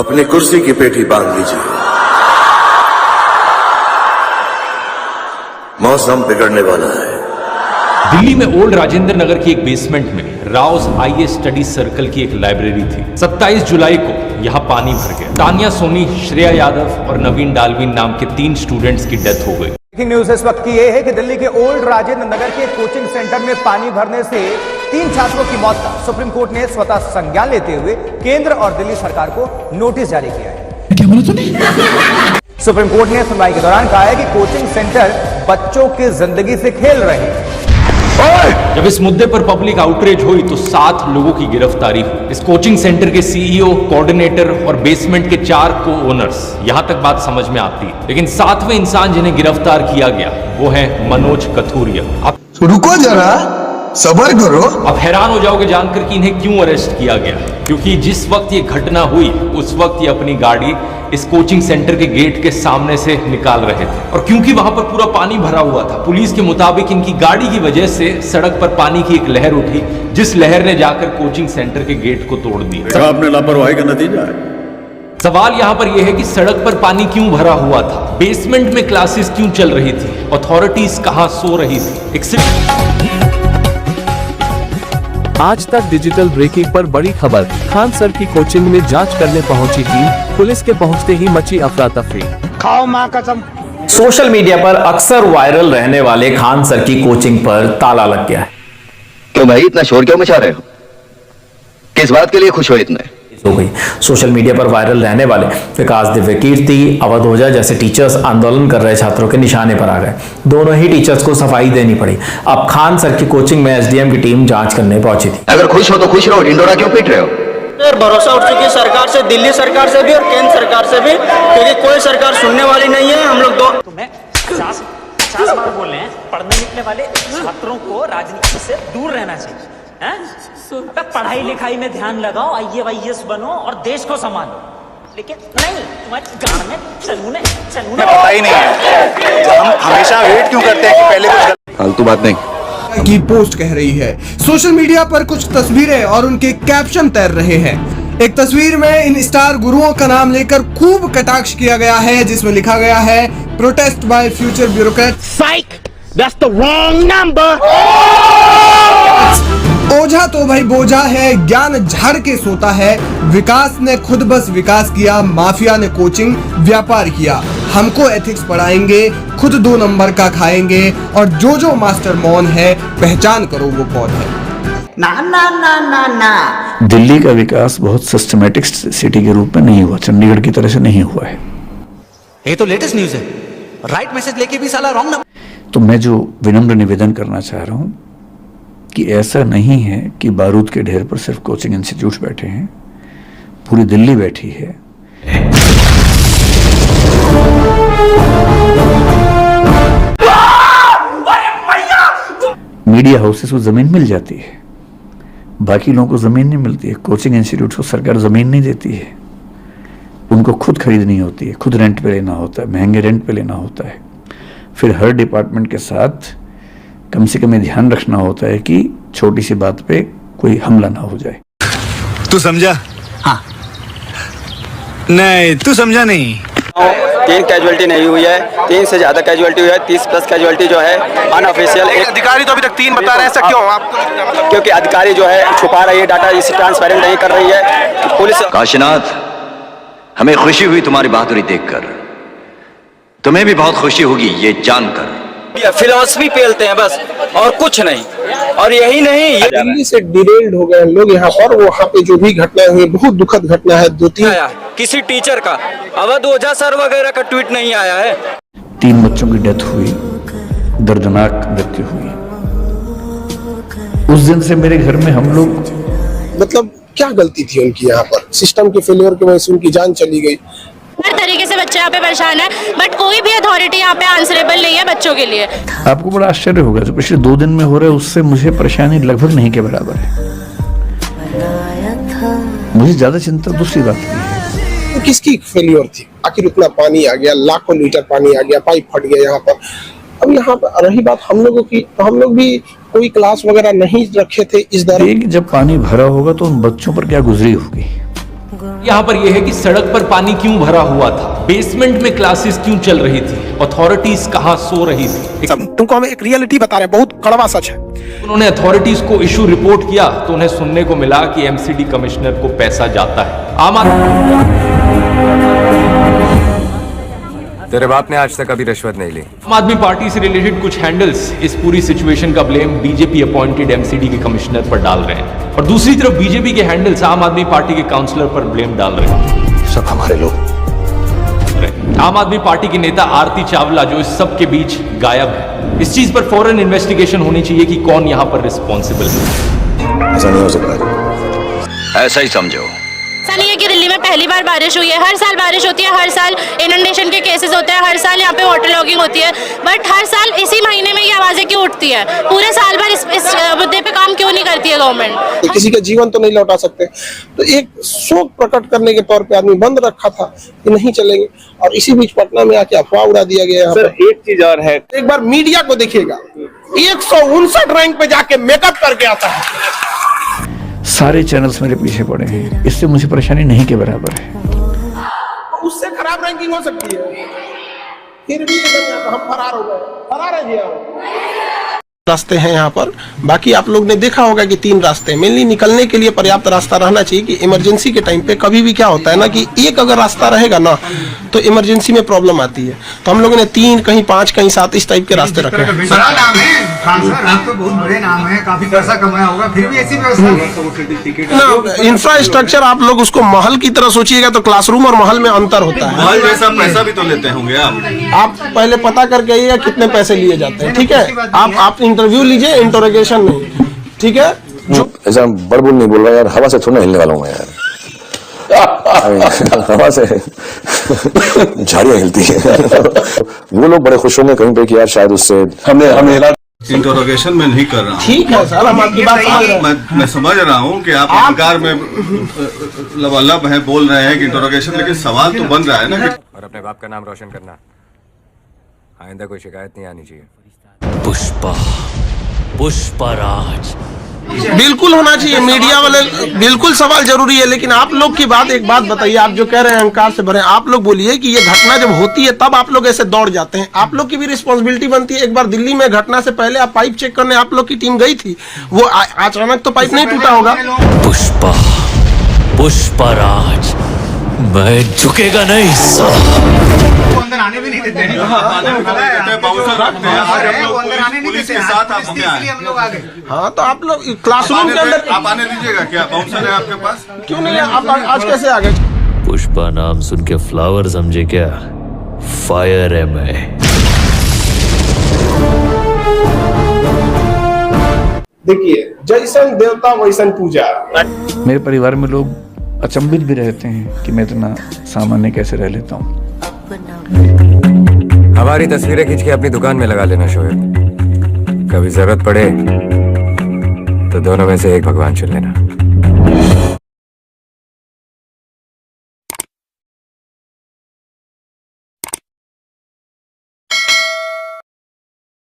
अपनी कुर्सी की पेटी बांध लीजिए, मौसम बिगड़ने वाला है। दिल्ली में ओल्ड राजेंद्र नगर की एक बेसमेंट में राउस आईएएस स्टडी सर्कल की एक लाइब्रेरी थी। 27 जुलाई को यहाँ पानी भर गया। तानिया सोनी, श्रेया यादव और नवीन डालविन नाम के 3 स्टूडेंट्स की डेथ हो गई। ब्रेकिंग न्यूज इस वक्त की यह है कि दिल्ली के ओल्ड राजेंद्र नगर के कोचिंग सेंटर में पानी भरने से 3 छात्रों की मौत का सुप्रीम कोर्ट ने स्वतः संज्ञान लेते हुए केंद्र और दिल्ली सरकार को नोटिस जारी किया है। क्या बोला तूने? सुप्रीम कोर्ट ने सुनवाई के दौरान कहा है कि कोचिंग सेंटर बच्चों की जिंदगी से खेल रहे हैं। जब इस मुद्दे पर पब्लिक आउटरीच हुई तो 7 लोगों की गिरफ्तारी हुई। इस कोचिंग सेंटर के सीईओ, कोऑर्डिनेटर और बेसमेंट के 4 को ओनर्स। यहां तक बात समझ में आती है, लेकिन 7वें इंसान जिन्हें गिरफ्तार किया गया वो है मनोज कथुरिया। अब रुको जरा, सब्र करो। अब हैरान हो जाओगे जानकर कि इन्हें क्यों अरेस्ट किया गया, क्योंकि जिस वक्त ये घटना हुई उस वक्त ये अपनी गाड़ी इस कोचिंग सेंटर के गेट के सामने से निकाल रहे थे, और क्योंकि वहां पर पूरा पानी भरा हुआ था, पुलिस के मुताबिक इनकी गाड़ी की वजह से सड़क पर पानी की एक लहर उठी, जिस लहर ने जाकर कोचिंग सेंटर के गेट को तोड़ दिया। आपने लापरवाही का नतीजा है। सवाल यहां पर यह है कि सड़क पर पानी क्यों भरा हुआ था, बेसमेंट में क्लासेस क्यों चल रही थी, अथॉरिटीज कहां सो रही थी। आज तक डिजिटल ब्रेकिंग पर बड़ी खबर। खान सर की कोचिंग में जांच करने पहुंची टीम, पुलिस के पहुंचते ही मची अफरा तफरी। खाओ मां कसम। सोशल मीडिया पर अक्सर वायरल रहने वाले खान सर की कोचिंग पर ताला लग गया है। क्यों भाई इतना शोर क्यों मचा रहे हो? किस बात के लिए खुश हो इतने? हो गई। सोशल मीडिया पर वायरल रहने वाले विकास दिव्य कीर्ति, अवध ओझा जैसे टीचर्स आंदोलन कर रहे छात्रों के निशाने पर आ गए। दोनों ही टीचर्स को सफाई देनी पड़ी। अब खान सर की कोचिंग में एसडीएम की टीम जांच करने पहुंची थी। अगर खुश हो तो खुश रहो, ढिंडोरा क्यों पीट रहे हो? सर भरोसा उठ चुकी है सरकार से, दिल्ली सरकार से भी और केंद्र सरकार से भी, क्योंकि कोई सरकार सुनने वाली नहीं है। हम लोग दो तुम्हें 50 बार बोल रहे हैं, पढ़ने लिखने वाले छात्रों को राजनीति से दूर रहना चाहिए। पढ़ाई लिखाई में ध्यान लगाओ, आईएएस बनो और देश को संभालो, लेकिन नहीं तुम्हारे गांव में चलूने पता ही नहीं है। हम हमेशा वेट क्यों करते हैं कि पहले कुछ फालतू बात नहीं की पोस्ट कह रही है। सोशल मीडिया पर कुछ तस्वीरें और उनके कैप्शन तैर रहे हैं। एक तस्वीर में इन स्टार गुरुओं का नाम लेकर खूब कटाक्ष किया गया है, जिसमें लिखा गया है protest by future bureaucrat. That's the wrong number. Ojha तो भाई बोझा है, ज्ञान झाड़ के सोता है। विकास ने खुद बस विकास किया, माफिया ने कोचिंग व्यापार किया। हमको एथिक्स पढ़ाएंगे, खुद 2 नंबर का खाएंगे, और जो मास्टर मौन है पहचान करो वो कौन है। ना ना ना ना ना। दिल्ली का विकास बहुत सिस्टमैटिक सिटी के रूप में नहीं हुआ, चंडीगढ़ की तरह से नहीं हुआ है। ये तो लेटेस्ट न्यूज है, राइट मैसेज लेके भी साला रॉन्ग नंबर। तो मैं जो विनम्र निवेदन करना चाह रहा हूं कि ऐसा नहीं है कि बारूद के ढेर पर सिर्फ कोचिंग इंस्टीट्यूट्स बैठे हैं, पूरी दिल्ली बैठी है। मीडिया हाउसेस को जमीन मिल जाती है, बाकी लोगों को जमीन नहीं मिलती है। कोचिंग इंस्टीट्यूट को सरकार जमीन नहीं देती है, उनको खुद खरीदनी होती है, खुद रेंट पे लेना होता है, महंगे रेंट पे लेना होता है। फिर हर डिपार्टमेंट के साथ कम से कम ध्यान रखना होता है कि छोटी सी बात पे कोई हमला ना हो जाए। तू समझा? हाँ नहीं, तू समझा नहीं। 3 कैजुअलिटी नहीं हुई है, 3 से ज्यादा कैजुअलिटी हुई है। 30+ कैजुअलिटी जो है अनऑफिशियल। एक अधिकारी तो अभी तक 3 बता रहे हैं, ऐसा क्यों? आपको क्योंकि अधिकारी जो है छुपा रही है डाटा, इसे ट्रांसपेरेंट नहीं कर रही है पुलिस। काशीनाथ, हमें खुशी हुई तुम्हारी बहादुरी देखकर, तुम्हें भी बहुत खुशी होगी ये जानकर। फिलॉसफी पेलते हैं बस, और कुछ नहीं। और यही नहीं, दिल्ली से डिरेल्ड हो गए लोग यहाँ पर। वहाँ पे जो भी घटना हुई, बहुत दुखद घटना है। 2-3 किसी टीचर का, अवध ओझा सर वगैरह का ट्वीट नहीं आया है। 3 बच्चों की डेथ हुई, दर्दनाक मृत्यु हुई। उस दिन से मेरे घर में हम लोग, मतलब क्या गलती थी उनकी? यहाँ पर सिस्टम के फेलियर की वजह से उनकी जान चली गई। हर तरीके से बच्चे यहाँ पे परेशान है, बट कोई भी अथॉरिटी यहाँ पे आंसरेबल नहीं है बच्चों के लिए। आपको बड़ा आश्चर्य होगा, जो पिछले 2 दिन में हो रहा है उससे मुझे परेशानी लगभग नहीं के बराबर है। मुझे ज्यादा चिंता दूसरी बात की है। तो किसकी फेलियर थी? आखिर इतना पानी आ गया, लाखों लीटर पानी आ गया, पाइप फट गया यहाँ पर। अब यहाँ पर रही बात हम लोगों की, तो हम लोग भी कोई क्लास वगैरह नहीं रखे थे इस दौरान। जब पानी भरा होगा तो उन बच्चों पर क्या गुजरी होगी, यहाँ पर यह है कि सड़क पर पानी क्यों भरा हुआ था, बेसमेंट में क्लासेस क्यों चल रही थी, अथॉरिटीज कहां सो रही थी। तुमको हम एक रियलिटी बता रहे हैं, बहुत कड़वा सच है। उन्होंने अथॉरिटीज को इशू रिपोर्ट किया तो उन्हें सुनने को मिला कि एमसीडी कमिश्नर को पैसा जाता है। तेरे बाप ने आज तक कभी रिश्वत नहीं ली। आम आदमी पार्टी से रिलेटेड कुछ हैंडल्स इस पूरी सिचुएशन का ब्लेम बीजेपी अपॉइंटेड एमसीडी के कमिश्नर पर डाल रहे हैं और दूसरी तरफ बीजेपी के हैंडल्स आम आदमी पार्टी के काउंसलर पर ब्लेम डाल रहे हैं। सब हमारे लोग। आम आदमी पार्टी की नेता आरती चावला जो इस सब के बीच गायब है, इस चीज पर फौरन इन्वेस्टिगेशन होनी चाहिए कि कौन यहां पर रिस्पॉन्सिबल है। ऐसा नहीं हो सकता। ऐसा ही समझो। ऐसा नहीं है कि दिल्ली में पहली बार बारिश हुई है, हर साल बारिश होती है, हर साल इनंडेशन के केसेस होते हैं, हर साल यहाँ पे वाटर लॉगिंग होती है, बट हर साल इसी महीने में ये आवाजें क्यों उठती है? पूरे साल भर इस मुद्दे पे काम क्यों नहीं करती है गवर्नमेंट? किसी का जीवन तो नहीं लौटा सकते, तो एक शोक प्रकट करने के तौर पे आदमी बंद रखा था कि नहीं चलेंगे, और इसी बीच पटना में आके अफवाह उड़ा दिया गया। सर एक चीज और है, एक बार मीडिया को देखिएगा, 159 रैंक पे जाके मेकअप करके आता है। सारे चैनल्स मेरे पीछे पड़े हैं, इससे मुझे परेशानी नहीं के बराबर है। उससे खराब रैंकिंग हो सकती है, फिर भी हम फरार हो गए, फरार है जी। रास्ते हैं यहाँ पर, बाकी आप लोग ने देखा होगा कि 3 रास्ते मेनली निकलने के लिए पर्याप्त रास्ता रहना चाहिए कि इमरजेंसी के टाइम पे कभी भी क्या होता है ना कि एक अगर रास्ता रहेगा ना तो इमरजेंसी में प्रॉब्लम आती है। तो हम लोगों ने 3, कहीं 5, कहीं 7 इस टाइप के रास्ते रखे हैं। बड़ा नाम है ट्रांसफर, आप तो बहुत बड़े नाम है, काफी पैसा कमाया होगा, फिर भी ऐसी व्यवस्था। इंफ्रास्ट्रक्चर आप लोग उसको महल की तरह सोचिएगा तो क्लासरूम और महल में अंतर होता है। महल जैसा पैसा भी तो लेते होंगे आप पहले पता करके आइएगा कितने पैसे लिए जाते हैं, ठीक है? आप इंटरव्यू लीजिए, इंटरोगेशन नहीं, ठीक है? जो ऐसा बड़बुल नहीं बोल रहा यार, हवा से थोड़ा हिलने वाला हूँ मैं यार। हवा से झाड़ियां हिलती हैं। वो लोग बड़े खुश होंगे कहीं पे कि यार शायद उससे हमें इंटरोगेशन में नहीं कर रहा हूँ। ठीक है सर, हम आपकी बात समझ रहे हैं। मैं समझ रहा हूँ कि आप अहंकार में लबालब है, बोल रहे हैं कि इंटरोगेशन, लेकिन सवाल तो बन रहा है ना कि और अपने बाप का नाम रोशन करना, आइंदा कोई शिकायत नहीं आनी चाहिए। पुष्पराज बिल्कुल होना चाहिए, मीडिया वाले बिल्कुल सवाल जरूरी है, लेकिन आप लोग की बात, एक बात बताइए, आप जो कह रहे हैं अहंकार से भरे, आप लोग बोलिए कि ये घटना जब होती है तब आप लोग ऐसे दौड़ जाते हैं, आप लोग की भी रिस्पॉन्सिबिलिटी बनती है। एक बार दिल्ली में घटना से पहले आप पाइप चेक करने आप लोग की टीम गई थी, वो अचानक तो पाइप नहीं टूटा होगा। पुष्पराज मैं झुकेगा नहीं, अंदर आने भी नहीं देते हैं, पुलिस के साथ आप हम लोग आ गए। हाँ तो आप लोग क्लासरूम के अंदर आप आने दीजिएगा क्या? बाउंसर है आपके पास? क्यों नहीं है? आप आज कैसे आ गए? पुष्पा नाम सुन के फ्लावर समझे क्या? फायर है मैं। देखिए, जैसन देवता वैसन पूजा। मेरे परिवार में लोग अचंभित भी रहते हैं कि मैं इतना सामान्य कैसे रह लेता हूँ। हमारी तस्वीरें खींच के अपनी दुकान में लगा लेना शोएब, कभी जरूरत पड़े तो दोनों में से एक भगवान चुन लेना।